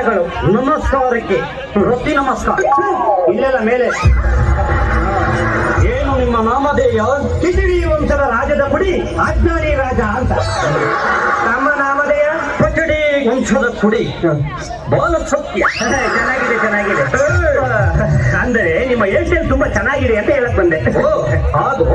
ನಮಸ್ಕಾರಗಳು. ನಮಸ್ಕಾರಕ್ಕೆ ಪ್ರತಿ ನಮಸ್ಕಾರ. ಇಲ್ಲೆಲ್ಲ ಮೇಲೆ ಏನು ನಿಮ್ಮ ನಾಮಧೇಯ? ಕಿಚಿಡಿ ವಂಶದ ರಾಜದ ಕುಡಿ ಅಜ್ಞಾನಿ ರಾಜ ಅಂತ. ನಮ್ಮ ನಾಮಧೇಯ ಪಚಡಿ ವಂಶದ ಕುಡಿ ಬಾಲ ಸತ್ಯ. ಚೆನ್ನಾಗಿದೆ ಚೆನ್ನಾಗಿದೆ. ಅಂದರೆ ನಿಮ್ಮ ಏರ್ಟೆಲ್ ತುಂಬಾ ಚೆನ್ನಾಗಿದೆ ಅಂತ ಹೇಳಕ್ ಬಂದೆ. ಓ ಹಾಗೂ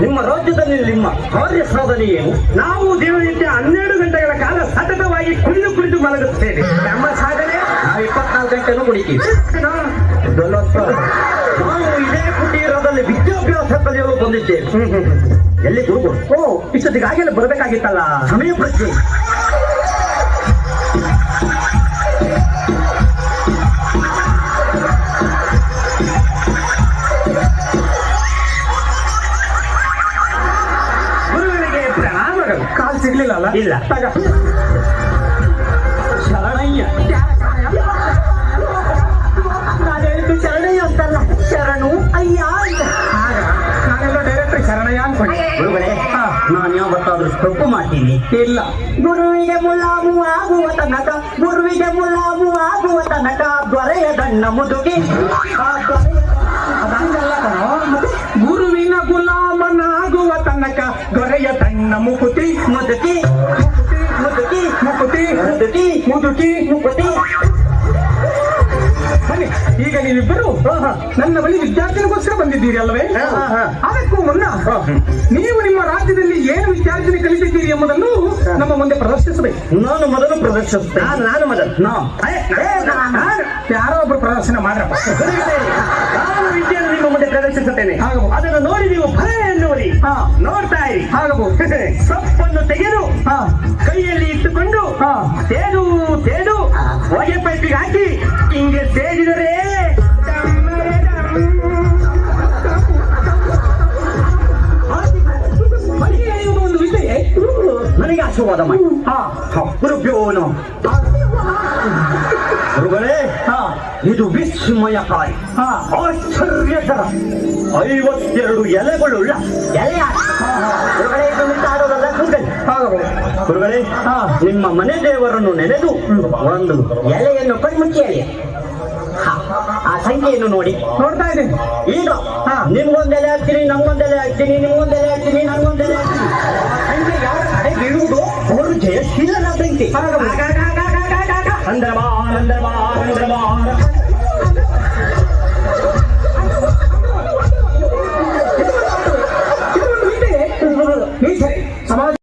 ನಿಮ್ಮ ರಾಜ್ಯದಲ್ಲಿ ನಿಮ್ಮ ಕಾರ್ಯ ಸಾಧನೆ ಏನು? ನಾವು ದಿನನಿತ್ಯ 12 ಗಂಟೆಗಳ ಕಾಲ ಸತತವಾಗಿ ಕುಡಿದು ಮಲಗುತ್ತೇವೆ. ನಮ್ಮ ಸಾಧನೆ ನಾವು 24 ಗಂಟೆನೂ ಕುಡಿತೀವಿ. ನಾವು ನಾವು ಇದೇ ಕುಟೀರದಲ್ಲಿ ವಿದ್ಯಾಭ್ಯಾಸ ಕಲಿಯಲು ಬಂದಿದ್ದೇವೆ. ಎಲ್ಲಿ ಗುರುಗಳು? ಓ ಇಷ್ಟೊತ್ತಿಗೆ ಆಗಿಲ್ಲ ಬರಬೇಕಾಗಿತ್ತಲ್ಲ. ಸಮಯ ಪ್ರಜ್ಞೆ. ಗುರುಗಳಿಗೆ ಪ್ರಣಾಮಗಳು. ಕಾಲ್ ಸಿಗ್ಲಿಲ್ಲ ಅಲ್ಲ? ಇಲ್ಲ. ತಗ. ಶರಣಯ್ಯ. ನಾನು ಹೇಳಿದ್ದು ಶರಣಯ್ಯ ಅಂತಲ್ಲ, ಶರಣು ಅಯ್ಯ ಅಂತ. ನಾನೆಲ್ಲ ಡೈರೆಕ್ಟರ್ ಶರಣಯ್ಯ ಅನ್ಕೊಂಡೆ. ಗುರುಗಳೇ, ನಾನು ಯಾವತ್ತಾದ್ರೂ ತಪ್ಪು ಮಾಡ್ತೀನಿ? ಇಲ್ಲ. ಗುರುವಿಗೆ ಮುಲಾಮು ಆಗುವ ತನಕ, ಗುರುವಿಗೆ ಮುಲಾಮು ಆಗುವ ತನಕ ದೊರೆಯದಣ್ಣ ಮುದುಕಿ. ಅದಂಗಲ್ಲ ಕಣೋ. ಗುರುವಿನ ಗುಲಾಮನಾಗುವ ತನಕ ದೊರೆಯ ತನ್ನ ಮುಕುತಿ ಮುದುಕಿ ಮುದುಕಿ ಮುಕುತಿ ಮುದುಕಿ ಮುದುಕಿ ಮುಕುತಿ. ಬನ್ನಿ, ಈಗ ನೀವಿಬ್ಬರು ನನ್ನ ಬಳಿ ವಿದ್ಯಾರ್ಥಿನಿಗೋಸ್ಕರ ಬಂದಿದ್ದೀರಿ ಅಲ್ವೇ? ಅದಕ್ಕೂ ಮುನ್ನ ನೀವು ನಿಮ್ಮ ರಾಜ್ಯದಲ್ಲಿ ಏನು ವಿದ್ಯಾರ್ಥಿನಿ ಕಲಿತಿದ್ದೀರಿ ಎಂಬುದನ್ನು ನಮ್ಮ ಮುಂದೆ ಪ್ರದರ್ಶಿಸಬೇಕು. ನಾನು ಮೊದಲು ಪ್ರದರ್ಶಿಸ್ತೇನೆ. ನಾನು ಮೊದಲು. ಯಾರೋ ಒಬ್ರು ಪ್ರದರ್ಶನ ಮಾಡ್ರಪ್ಪ. ನಾನು ವಿದ್ಯೆಯನ್ನು ನಿಮ್ಮ ಮುಂದೆ ಪ್ರದರ್ಶಿಸುತ್ತೇನೆ. ಅದನ್ನು ನೋಡಿ ನೀವು ಭಯ ಎನ್ನುವರಿ. ನೋಡ್ತಾ ಇರಿ. ಸೊಪ್ಪನ್ನು ತೆಗೆದು ಕೈಯಲ್ಲಿ ಇಟ್ಟುಕೊಂಡು ತೇದು ತೇದು ಹೊಗೆ ಪೈಪಿಗೆ ಹಾಕಿ ಹಿಂಗೆ ಸೇದಿದರೆ ಒಂದು ವಿಷಯ ನನಗೆ ಆಶೀರ್ವಾದ ಮಾಡಿ. ಗುರುಭ್ಯೋ ನಮಃ. ಗುರುಗಳೇ, ಇದು ವಿಸ್ಮಯಕಾರಿ, ಆಶ್ಚರ್ಯಕರ 52 ಎಲೆಗಳುಳ್ಳ ಎಲೆ. ಗುರುಗಳೇ, ಇದು ಮಿಟ್ಟಾಡೋದಲ್ಲ ಗುರುಗಳೇ. ಗುರುಗಳೇ, ನಿಮ್ಮ ಮನೆ ದೇವರನ್ನು ನೆನೆದು ಒಂದು ಎಲೆಯನ್ನು ಕಣ್ಮುಚ್ಚಿ ಎಲೆ. ಆ ಸಂಖ್ಯೆಯನ್ನು ನೋಡಿ. ನೋಡ್ತಾ ಇದ್ದೀನಿ. ಈಗ ನಿಮ್ಗೊಂದೆಲೆ ಹಾಕ್ತೀನಿ, ನಂಗೊಂದೆಲೆ ಹಾಕ್ತೀನಿ, ನಿಮ್ಗೊಂದೆಲೆ ಹಾಕ್ತೀನಿ, ನಂಗೊಂದೆಲೆ ಹಾಕ್ತೀನಿ. ಸಂಖ್ಯೆ ಯಾವ ಕಡೆ ಬೀಳುವುದು ಅವರು ಜಯಶೀಲನ ಸಂಖ್ಯೆ. ಅಂದ್ರಬಾ ಅಂದ್ರಬಾ ಅಂದ್ರಬಾ